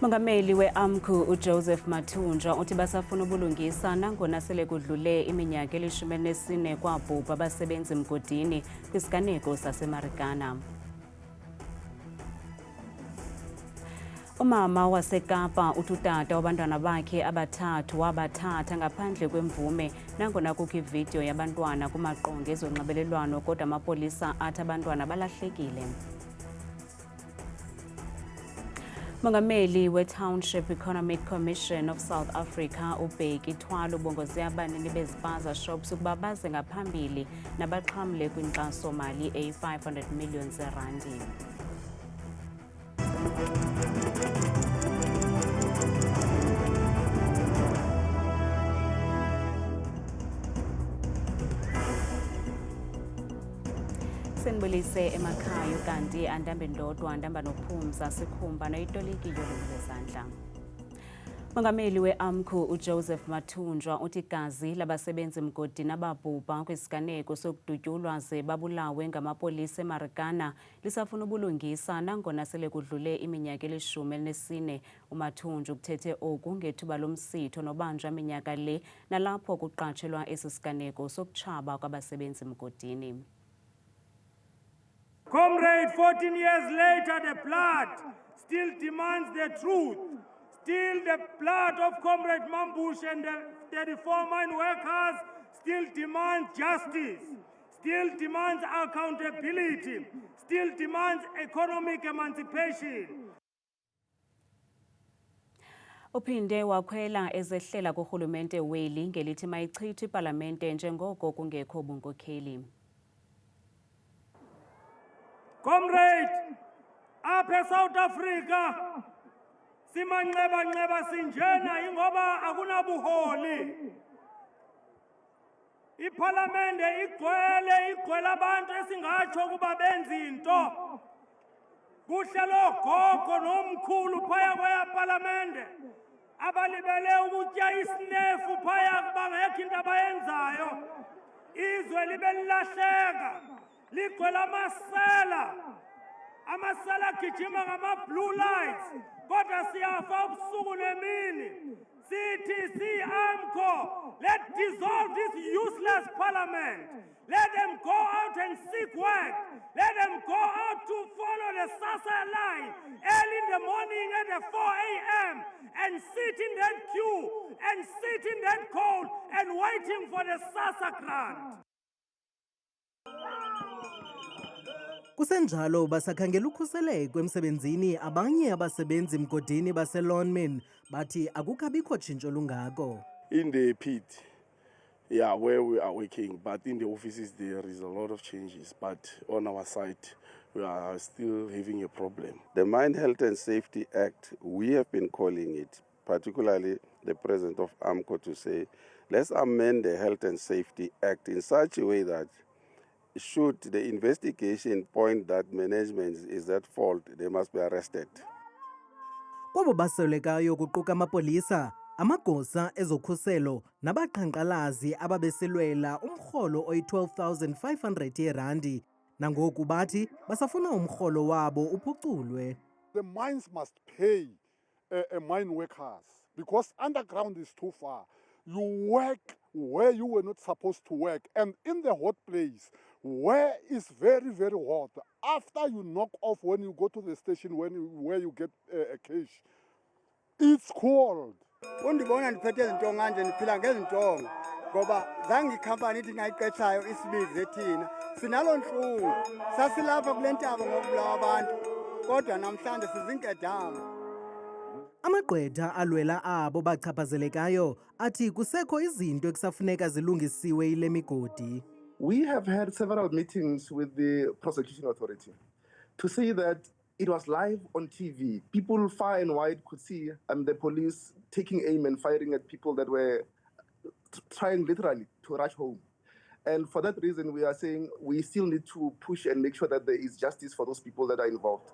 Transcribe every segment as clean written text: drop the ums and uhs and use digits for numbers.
Mongameli we-AMCU uJoseph Mathunjwa uthi basafuna ubulungisa nangona sele kudlule iminyaka eli-14 kwabhubha abasebenzi mgodini kwisiganeko saseMarikana. Umama waseKapa uthi utata wabantwana bakhe abathathu wabathatha ngaphandle kwemvume nangona kukho ividiyo yabantwana kumaqonga ezonxibelelwano kodwa amapolisa athi abantwana balahlekile. Mongameli we-Township Economic Commission of South Africa uBheki Thwala ubongoze abanini bezipaza shops ukuba baze ngaphambili nabaxhamle kwinkxaso-mali eyi-500 million zeerandi. Senibulise emakhaya kanti andambe ndodwa andamba nophumza sikhumba noyitoliki yolungu lwezandla. Mongameli we-AMCU uJoseph Mathunjwa uthi igazi labasebenzi mgodini ababhubha kwisiganeko sokudutyulwa ze babulawe ngamapolisa eMarikana lisafuna ubulungisa nangona sele kudlule iminyaka eli-14. uMathunjwa ukuthethe oku ngethuba lomsitho nobanjwa iminyaka le nalapho kuqatshelwa esi siganeko sokutshaba kwabasebenzi mgodini. Comrade, 14 years later, the blood still demands the truth. Still, the blood of Comrade Mambush and the 34 mine workers still demands justice, still demands accountability, still demands economic emancipation. Uphinde wakhwela ezehlela kurhulumente weli ngelithi mayichithwe ipalamente njengoko kungekho bunkokheli. Comrade, apha eSouth Africa simanxeba sinjena ingoba akunabuholi. Ipalamente igcwele abantu esingatsho ukuba benza into. Kuhle logogo nomkhulu phaya kweyapalamente abalibele ukutya isinefu phaya bangekho into abayenzayo. Izwe libe lilahleka. Ligcwele amasela agijima ngama-blue lights kodwa siyafa ubusuku nemini. Sithi si-AMCU, let's dissolve this useless parliament. Let them go out and seek work. Let them go out to follow the SASSA line early in the morning at 4 a.m. and sit in that queue and sit in that cold and waiting for the SASSA grant. Kusenjalo basakhangela ukhuseleko emsebenzini abanye abasebenzi mgodini baseLonmin bathi akukabikho tshintsho lungako. In the pit, yeah, where we are working, but in the offices there is a lot of changes, but on our side we are still having a problem. The Mine Health and Safety Act, we have been calling it, particularly the president of AMCU, to say let's amend the Health and Safety Act in such a way that should the investigation point that management is at fault, they must be arrested. Kwabo basolekayo kuquka amapolisa, amagosa ezokhuselo nabaqhankqalazi ababesilwela umrholo oyi-12,500 yeerandi nangoku bathi basafuna umrholo wabo uphuculwe. The mines must pay mine workers because underground is too far. You work where you were not supposed to work and in the hot place where it's very, very hot. After you knock off when you go to the station where you get a cash, it's cold. Undibona ndiphethe izinto nganje ndiphila ngezintonga ngoba zange ikhampani ithi ngayiqetshayo isibize thina sinalo nhlungu sasilapha kule ntaba ngokubulawa abantu kodwa namhlanje sizinkedama. Amagqwetha alwela abo bachaphazelekayo athi kusekho izinto ekusafuneka zilungisiwe yile migodi. We have had several meetings with the prosecution authority to say that it was live on TV. People far and wide could see the police taking aim and firing at people that were trying literally to rush home. And for that reason, we are saying we still need to push and make sure that there is justice for those people that are involved.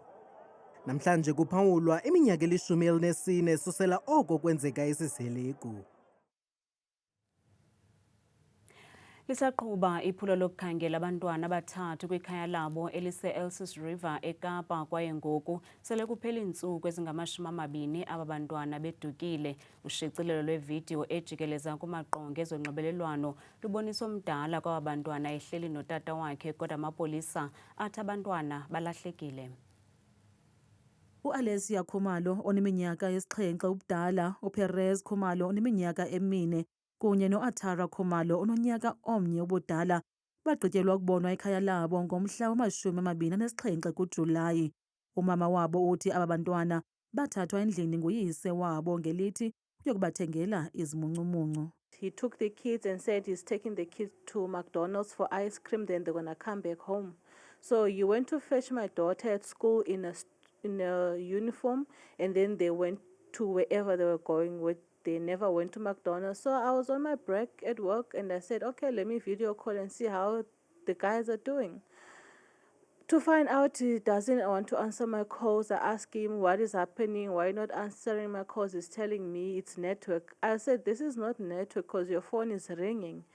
Namhlanje kuphawulwa iminyaka eli-14 susela oko kwenzeka esiseleku. Lisaqhuba iphulo lokukhangela abantwana abathathu kwikhaya labo elise-Elsies River eKapa kwaye ngoku sele kuphela iintsuku ezingama-20 aba bantwana bedukile. Ushicilelo lwevidiyo ejikeleza kumaqonga ezonxibelelwano lubonisa omdala kwaba bantwana ehleli notata wakhe kodwa amapolisa athi abantwana balahlekile. U-Alessia Khumalo oneminyaka yesi-7 ubudala, uPerez Khumalo oneminyaka 4 kunye no-Atara Khumalo ononyaka omnye ubudala bagqityelwa ukubonwa ekhaya labo ngomhla wama-27 kuJulayi. Umama wabo uthi aba bantwana bathathwa endlini nguyise wabo ngelithi uyokubathengela izimuncumuncu. He took the kids and said he's taking the kids to McDonald's for ice cream, then they're going to come back home. So he went to fetch my daughter at school in a uniform, and then they went to wherever they were going with. They never went to McDonald's. So I was on my break at work and I said, okay, let me video call and see how the guys are doing. To find out he doesn't want to answer my calls, I asked him what is happening, why not answering my calls. He's telling me it's network. I said, this is not network because your phone is ringing.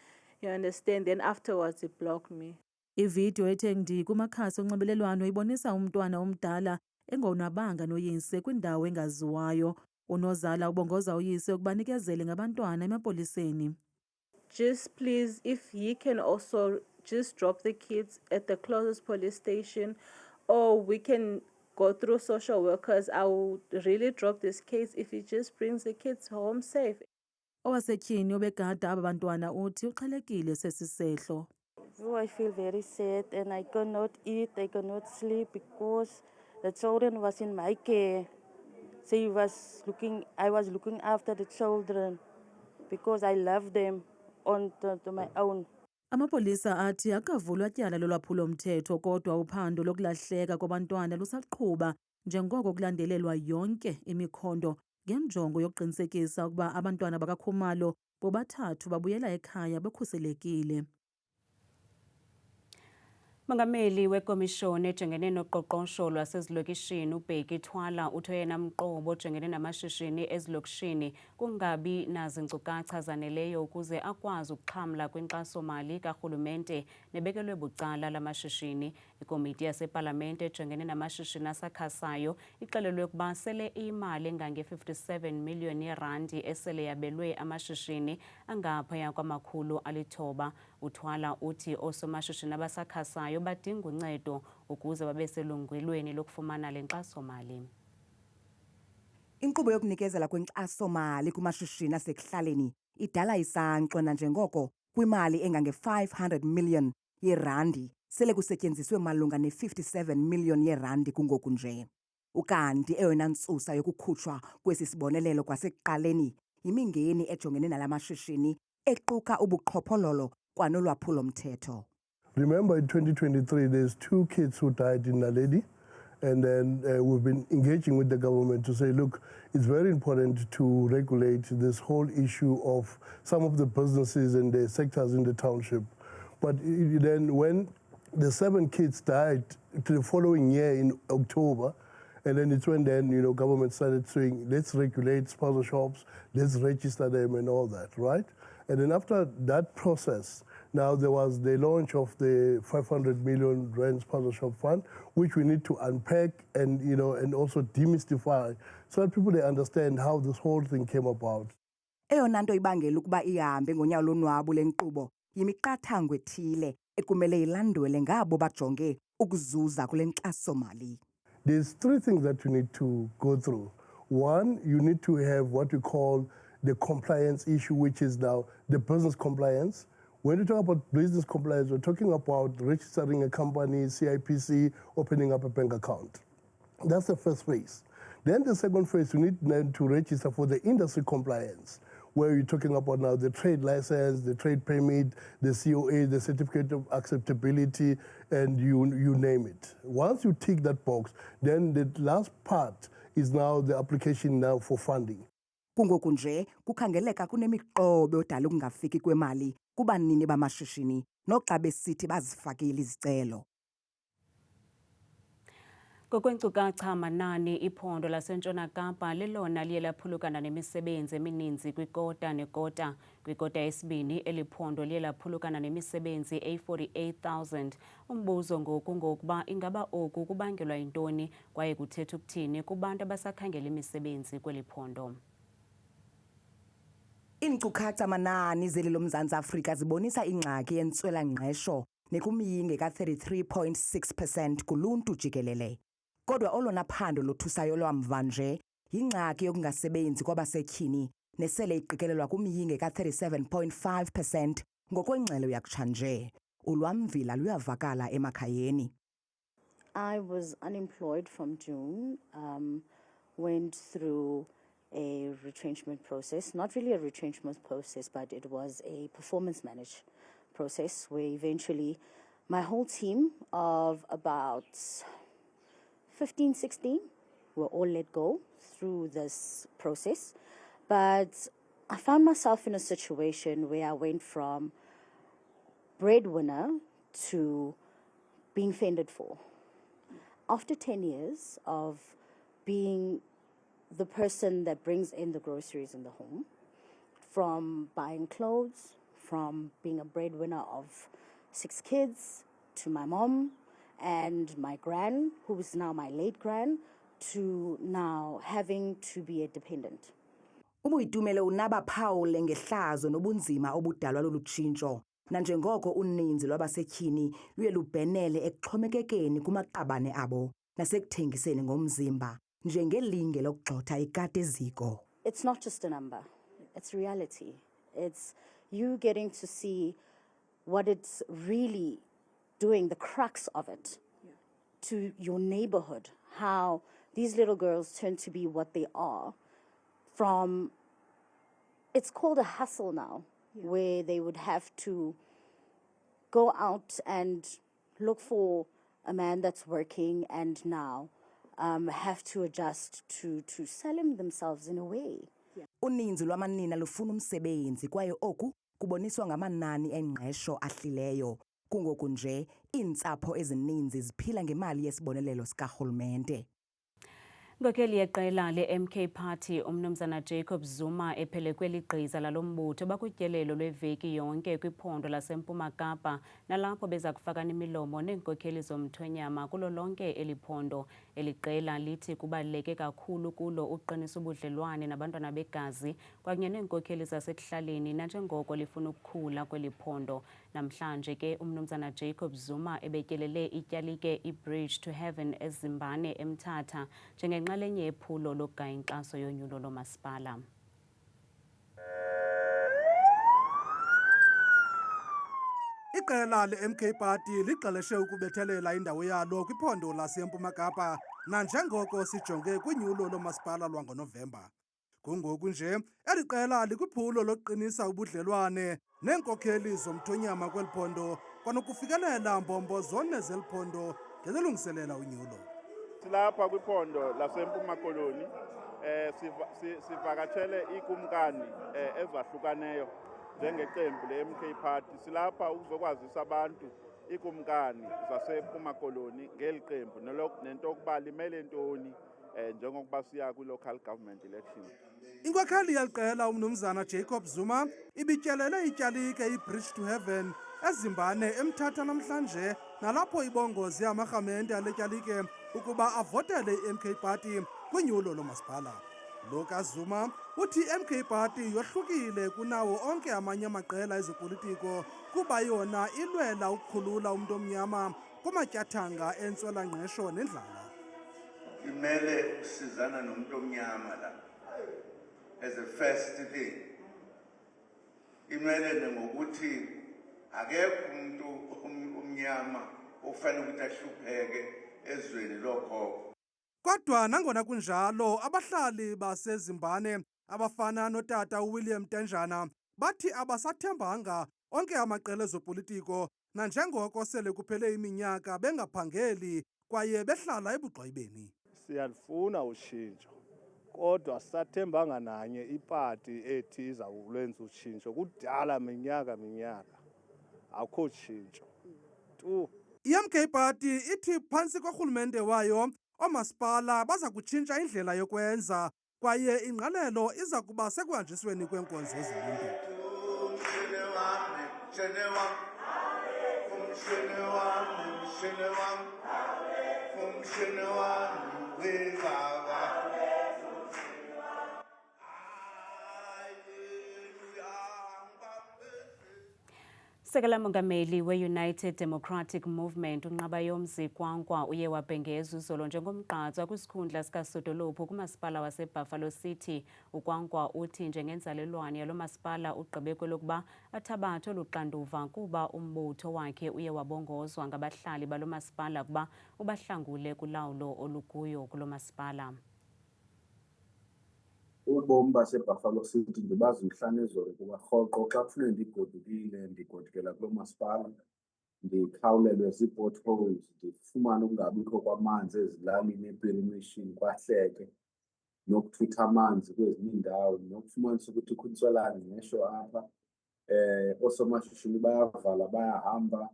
You understand? Then afterwards he blocked me. Ividiyo ethe ndi kumakhasi onxibelelwano ibonisa umntwana omdala engonwabanga noyise kwindawo engaziwayo. Unozala ubongoza uyise ukubanikezele ngabantwana emapoliseni. Just please, if he can also just drop the kids at the closest police station, or we can go through social workers. I would really drop this case if he just brings the kids home safe. Owasetyhini obegada aba bantwana uthi uxhelekile sesisehlo. Oh, I feel very sad and I cannot eat, I cannot sleep because the children was in my care. So I was looking after the children because I love them to my own. Amapolisa athi akavulwa tyala lolwaphulo-mthetho kodwa uphando lokulahleka kwabantwana lusaqhuba njengoko kulandelelwa yonke imikhondo ngenjongo yokuqinisekisa ukuba abantwana bakaKhumalo bobathathu babuyela ekhaya bekhuselekile. Mongameli wekomishoni ejongene noqoqosho lwasezilokishini uBheki Thwala uthi oyena mqobo ojongene namashishini ezilokishini kungabi nazinkcukacha zaneleyo ukuze akwazi ukuxhamla kwinkxaso-mali karhulumente nebekelwe bucala lamashishini. Ikomiti yasepalamente ejongene namashishini asakhasayo ixelelwe ukuba sele imali engange-57 miliyoni yeerandi esele yabelwe amashishini angaphaya kwama-900. Uthwala uthi oosomashishini abasakhasayo badinga uncedo ukuze babe selungelweni lokufumana le nkxaso-mali. Inkqubo yokunikezela kwenkxaso-mali kumashishini asekuhlaleni idala isankxwe nanjengoko kwimali engange-500 million yeerandi sele kusetyenziswe malunga ne-57 million yeerandi kungoku nje. Ukanti eyona ntsusa yokukhutshwa kwesi sibonelelo kwasekuqaleni yimingeni ejongene nala mashishini equka ubuqhophololo kwanolwaphulo-mthetho. Remember, in 2023, there's 2 kids who died in Naledi, and then we've been engaging with the government to say, look, it's very important to regulate this whole issue of some of the businesses and the sectors in the township. But then when the 7 kids died the following year in October, and then it's when government started saying, let's regulate sponsor shops, let's register them and all that, right? And then after that process, now there was the launch of the 500 million rand sponsorship fund, which we need to unpack and and also demystify so that people they understand how this whole thing came about. Eyona nto ibangela ukuba ihambe ngonyawo lonwabo le nkqubo yimiqathango ethile ekumele ilandwele ngabo bajonge ukuzuza kule nkxaso-mali. There's 3 things that you need to go through. One, you need to have what we call the compliance issue, which is now the business compliance. When we talk about business compliance, we're talking about registering a company, CIPC, opening up a bank account. That's the first phase. Then the second phase, you need then to register for the industry compliance, where you're talking about now the trade license, the trade permit, the COA, the certificate of acceptability, and you name it. Once you tick that box, then the last part is now the application now for funding. Kungoku nje kukhangeleka kunemiqobo yodala ukungafiki kwemali kubanini bamashishini noxa besithi bazifakile izicelo. Ngokwenkcukacha Manani, iphondo laseNtshona Kapa lelona liye laphulukana nemisebenzi emininzi kwikota nekota. Kwikota yesibini, eliphondo liye laphulukana nemisebenzi eyi-48,000. Umbuzo ngoku ngokuba ingaba oku kubangelwa yintoni kwaye kuthetha ukuthini kubantu abasakhangela imisebenzi kweli phondo. Iinkcukacha Manani zeli loMzantsi Afrika zibonisa ingxaki yentswela-ngqesho nekumyinge ka-33.6% kuluntu jikelele. Kodwa olona phando lothusayo lwamva nje yingxaki yokungasebenzi kwabasetyhini nesele iqikelelwa kumyinge ka-37.5% ngokwengxelo yakutshanje. Ulwamvila luyavakala emakhayeni. I was unemployed from June, went through a retrenchment process, not really a retrenchment process, but it was a performance management process where eventually my whole team of about 15, 16 were all let go through this process. But I found myself in a situation where I went from breadwinner to being fended for. After 10 years of being the person that brings in the groceries in the home, from buying clothes, from being a breadwinner of 6 kids, to my mom and my gran, who is now my late gran, to now having to be a dependent. Ubuyitumelo unabaphawule ngehlazo nobunzima obudalwa lolu tshintsho, nanjengoko uninzi lwabasetyhini luye lubhenele ekuxhomekekeni kumaqabane abo nasekuthengiseni ngomzimba njengelinge lokugxotha ikati eziko. It's not just a number, it's reality. It's you getting to see what it's really doing, the crux of it, to your neighborhood, how these little girls turn to be what they are from, it's called a hustle now, where they would have to go out and look for a man that's working and now have to adjust to selling themselves in a way. Uninzi lwamanina lufuna umsebenzi kwaye oku kuboniswa ngamanani engqesho ahlileyo. Kungoku nje iintsapho ezininzi ziphila ngemali yesibonelelo sikarhulumente. Inkokeli yeqela le-MK Party umnumzana Jacob Zuma ephelekwe ligqiza lalo mbutho bakutyelelo lweveki yonke kwiphondo laseMpuma Kapa nalapho beza kufakana imilomo neenkokheli zomthonyama kulo lonke eliphondo. Eli qela lithi kubaluleke kakhulu kulo uqinisa ubudlelwane nabantwana begazi kwakunye neenkokheli zasekuhlaleni nanjengoko lifuna ukukhula kweli phondo. Namhlanje ke umnumzana Jacob Zuma ebetyelele ityalike iBridge to Heaven eZimbane eMthatha njengenxalenye yephulo lokugaya inkxaso yonyulo lomasipala. Iqela le-MK Party liqaleshe ukubethelela indawo yalo kwiphondo laseMpuma Kapa nanjengoko sijonge kwinyulo lomasipala lwangoNovemba. Kungoku nje eli qela likwiphulo lokuqinisa ubudlelwane neenkokheli zomthonyama kweli phondo kwanokufikelela mbombo zone zeli phondo ngezilungiselela unyulo. Silapha kwiphondo laseMpuma Koloni sivakatshele ikumkani ezahlukaneyo njengeqembu le-MK Party. Silapha ukuzokwazisa abantu ikumkani zaseMpuma Koloni ngeli qembu nento okuba limele ntoni njengokuba siya kwi-local government election. Inkokheli yeliqela umnumzana Jacob Zuma ibityelele ityalike iBridge to Heaven eZimbane eMthatha namhlanje nalapho ibongozi yamarhamente aletyalike ukuba avotele i-MK Party kwinyulo lomasipala. Lo kaZuma uthi i-MK Party yohlukile kunawo onke amanye amaqela ezopolitiko kuba yona ilwela ukukhulula umntu omnyama kumatyathanga entswela-ngqesho nendlala. Imele ukusizana nomuntu omnyama la as a first thing. Imele ngokuthi akekho umuntu omnyama ofanele ukuthi ahlupheke ezweni lokhokho. Kodwa nangona kunjalo abahlali baseZimbane abafana notata uWilliam Tenjana bathi abasathembanga onke amaqela ezopolitiko nanjengoko sele kuphele iminyaka bengaphangeli kwaye behlala ebugqwayibeni. Siyalifuna utshintsho kodwa sisathembanga nanye ipati ethi izawulenza utshintsho kudala minyaka akho tshintsho tu. I-MK Party ithi phantsi korhulumente wayo oomasipala baza kutshintsha indlela yokwenza kwaye ingqalelo iza kuba sekuhanjisweni kweenkonzo zoluntu. Sekela Mongameli we-United Democratic Movement uNqaba Yomzi Kwankwa uye wabhengeza uzolo njengomgqatswa kwisikhundla sikasodolophu kumasipala waseBuffalo City. uKwankwa uthi njengenzalelwane yalo masipala ugqibe kwelokuba athabathe luxanduva kuba umbutho wakhe uye wabongozwa ngabahlali balo masipala kuba ubahlangule kulawulo olukuyo kulo masipala. Ubomi baseBuffalo City ndibazi mhlane ezolo kuba rhoqo xa kufuneka ndigodukile ndigodukela kulo masipala ndikhawulelwe zii-potholes ndifumane ukungabikho kwamanzi ezilalini ePerimetion kwahleke nokuthutha amanzi kwezinye iindawo nokufumanisa ukuthi ikhuntswelane nesho apha oosomashishini bayavala bayahamba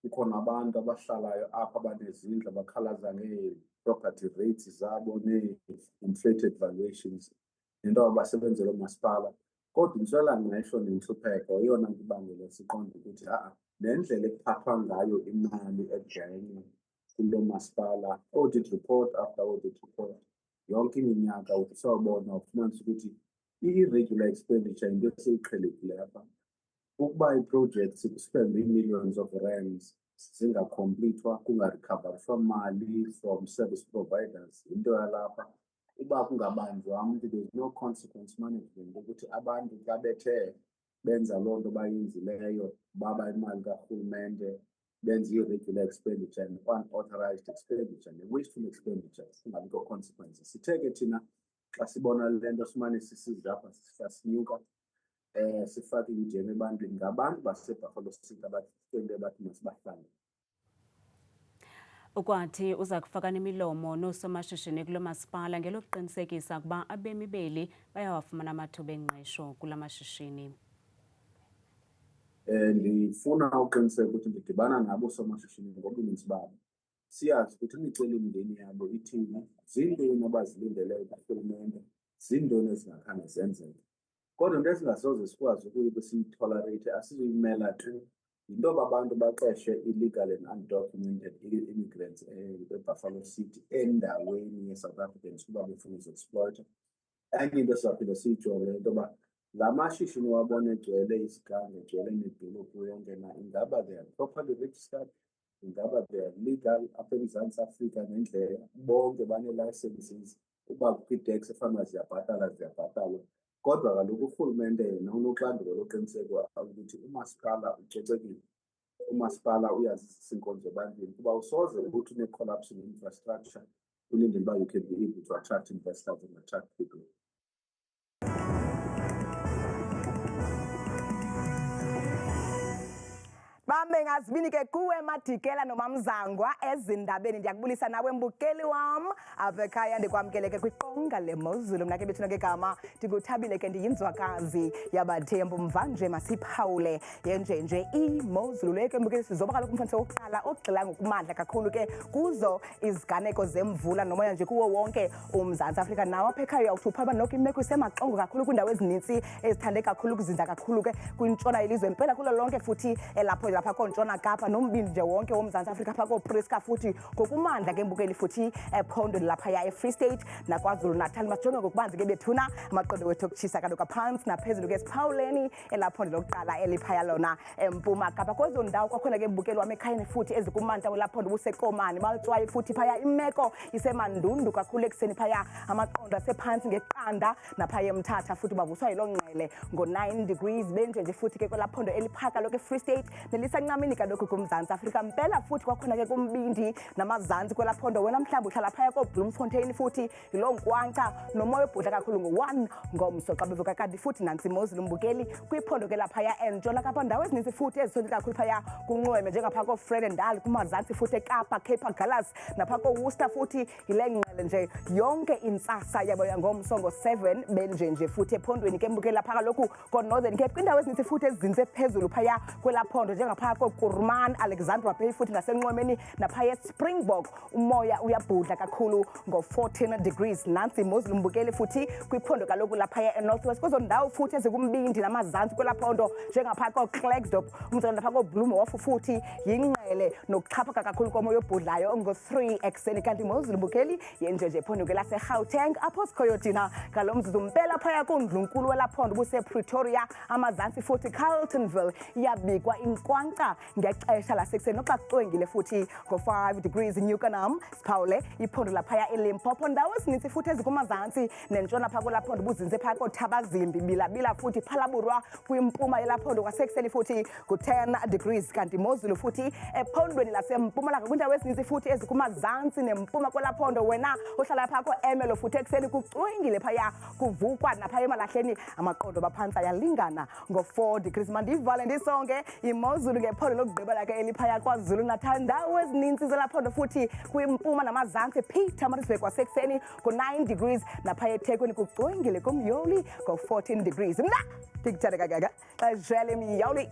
kukhona abantu abahlalayo apha abanezindlu abakhalaza ngee-property rates zabo nee-inflated valuations into abasebenzela umasipala kodwa intswelane nesho nentlupheko eyona nto ibangela siqonde ukuthi nendlela ekuphathwa ngayo imali ejene kulo masipala audit report after audit report yonke iminyaka usawubona ufumanisa ukuthi i-irregular expenditure into eseyiqhelekile apha ukuba i-project spend millions of rands zingacomplethwa kungarecoverishwa mali from service providers into yalapha uba kungabanjwa umntu there's no consequence management ukuthi abantu xa bethe benza loo nto bayenzileyo baba imali karhulumente benza i-regular expenditure and unauthorized expenditure ne-wasteful expenditure kungabikho consequences. Sithe ke thina xa sibona le nto simane sisizapha sasinyuka sifake ijemu ebantwini ngabantu baseBuffalo City abathembe bathi masibahlange. Ukwathi uza kufaka nemilomo noosomashishini kulo masipala ngelokuqinisekisa ukuba abemi beli bayawafumana amathuba engqesho kula mashishini. Ndifuna uqiniseka ukuthi ndidibana nabo oosomashishini ngobuninzi babo. Siyazi ukuthi imicelimngeni yabo ithini, zintoni abazilindeleyo kurhulumente, zintoni ezingakhange zenzeke. Kodwa into esingasoze sikwazi ukuyibe siyitolerate asizuyimela tu yinto yoba abantu baqeshe illegal and undocumented immigrants eBuffalo City endaweni ye-South Africans kuba befuna uzi-exploita. Enye into sizaphinde siyijonge into yoba la mashishini wabona egcwele isigange egcwele nedolophu yonke na ingaba they are properly registered, ingaba they are legal apha eMzantsi Afrika nendlela bonke banee-licenses uba kukho itax efana ziyabhatalwa. Kodwa kaloku urhulumente yena unoxanduva loqiniseko ukuthi umasipala ucocekile, umasipala uyazisa iinkonzo ebantwini kuba usoze ukuthi une-collapse in-infrastructure ulindele uba you can be able to attract investors and attract people. Bambe ngazibini ke kuwe Madikela noMamzangwa ezindabeni ndiyakubulisa nawe mbukeli wam apha ekhaya ndikwamkeleke kwiqonga leMozulu mna ke bethuna ngegama ndikuthabile ke ndiyinzwakazi yabathembu mvanje masiphawule yenjenje iMozulu le ke mbukeli sizoba kaloku umfundisi wokuqala ogxila ngokumandla kakhulu ke kuzo iziganeko zemvula nomoya nje kuwo wonke uMzantsi Afrika nawo apha ekhaya uyawuthi uphalwa noko imeko isemaxongo kakhulu kwiindawo ezininzi ezithande kakhulu ukuzinza kakhulu ke kwintshona yelizwe impela kulo lonke futhi lapha kontshona Kapa nombindi nje wonke woMzantsi Afrika apha kooPriska futhi ngokumandla ke mbukeli futhi ephondweni laphaya eFree State naKwaZulu Natal masijonge ngokubanzi ke bethuna amaqondo wethu okutshisa kaloku phansi naphezulu ke siphawuleni elaphondo lokuqala eliphaya lona eMpuma Kapa kwezo ndawo kwakhona ke mbukeli wam ekhayeni futhi ezikumantla welaphondo busekomani malitswayi futhi phaya imeko isemandundu kakhulu ekuseni phaya amaqondo asephansi ngeqanda naphaya eMthatha futhi bavuswa yiloo ngqele ngo-9 degrees benjenje futhi ke kwelaphondo eliphaka loke eFree State nelisancamini kaloku kuMzantsi Afrika mpela futhi kwakhona ke kumbindi namazantsi kwelaphondo wena mhlawumbi uhlala phaya koBloemfontein futhi yiloo nkwankca nomoya obhudla kakhulu ngo-1 ngomso xa bevuka kanti futhi nantsi iMozulu mbukeli kwiphondo ke laphaya entshona Kapa ndawo ezininzi futhi ezisondele kakhulu phaya kunxweme njengapha koFredendal kumazantsi futhi eKapa Cape Agulhas napha koWorcester futhi yile ngqele nje yonke intsasa yabo yangomso ngo-7 benjenje futhi ephondweni ke mbukela lapha kaloku ko-Northern Cape kwindawo ezininzi futhi ezizinze phezulu phaya kwelaphondo njengaphaya koKuruman, Alexandra Bay futhi ngasenqwemeni naphaya eSpringbok umoya uyabhudla kakhulu ngo-14 degrees. Nansi imozulu mbukeli futhi kwiphondo kaloku laphaya eNorthwest kwezo ndawo futhi ezikumbindi namazantsi kwelaphondo njengaphaya koKlerksdorp umzekelo lapha koBloemhof futhi yingqele nokuxhaphaka kakhulu komoya obhudlayo ngo-3 ekuseni kanti imozulu mbukeli yenjeje ephondo ke laseGauteng apho sikhoyo thina ngalo mzuzu mpela phaya kundlunkulu welaphondo busePretoria amazantsi futhi Carletonville iyabikwa inkwankca ngexesha lasekuseni noxa kucwengile futhi ngo-5 degrees. Newcastle siphawule iphondo laphaya eLimpopo ndawo ezininzi futhi ezikumazantsi nentshona phaa kwelaphondo buzinze phaya koThabazimbi bilabila futhi phalaburwa kwimpuma yelaphondo kwasekuseni futhi ku-10 degrees kanti imozulu futhi ephondweni lasempumalanga kwindawo ezininzi futhi ezikumazantsi nempuma kwelaphondo wena ohlala phaa ko-Ermelo futhi ekuseni kucwengile phaya kuvukwa naphaya emalahleni amaqondo baphantsi ayalingana ngo-4 degrees. Mandivale ndisonke imozulu ngephondo lokugqibela ke eliphaya kwaZulu Natal ndawo ezininzi zelaphondo futhi kwimpuma namazantsi Pietermaritzburg kwasekuseni ku-9 degrees naphaya eThekwini kucwengile kumyoli ngo-14 degrees. Mna ndikuthanda kangaka xajele myoli.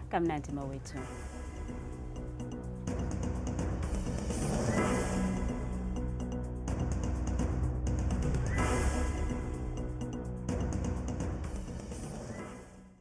Kamnandi mawethu.